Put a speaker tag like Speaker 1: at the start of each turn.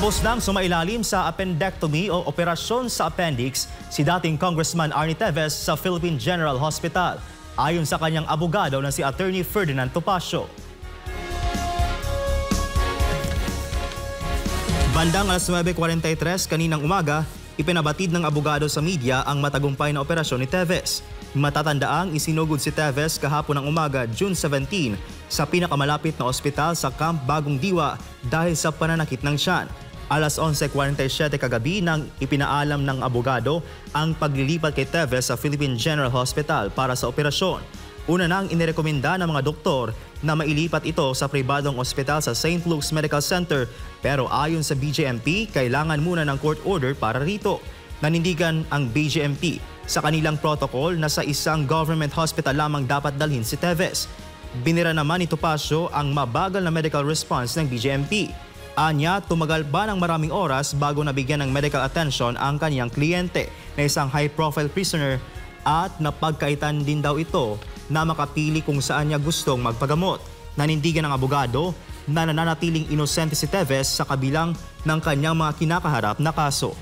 Speaker 1: Tapos nang sumailalim sa appendectomy o operasyon sa appendix si dating Congressman Arnie Teves sa Philippine General Hospital. Ayon sa kanyang abogado na si Attorney Ferdinand Topacio. Bandang alas 9:43 kaninang umaga, ipinabatid ng abogado sa media ang matagumpay na operasyon ni Teves. Matatandaang isinugod si Teves kahapon ng umaga, June 17, sa pinakamalapit na ospital sa Camp Bagong Diwa dahil sa pananakit ng tiyan. Alas 11:47 kagabi nang ipinaalam ng abogado ang paglilipat kay Teves sa Philippine General Hospital para sa operasyon. Una nang inirekomenda ng mga doktor na mailipat ito sa pribadong ospital sa St. Luke's Medical Center, pero ayon sa BJMP, kailangan muna ng court order para rito. Nanindigan ang BJMP sa kanilang protocol na sa isang government hospital lamang dapat dalhin si Teves. Binira naman ni Topacio ang mabagal na medical response ng BJMP. Anya, tumagal ba ng maraming oras bago nabigyan ng medical attention ang kaniyang kliyente na isang high-profile prisoner at napagkaitan din daw ito na makapili kung saan niya gustong magpagamot. Nanindigan ng abogado na nananatiling inosente si Teves sa kabilang ng kanyang mga kinakaharap na kaso.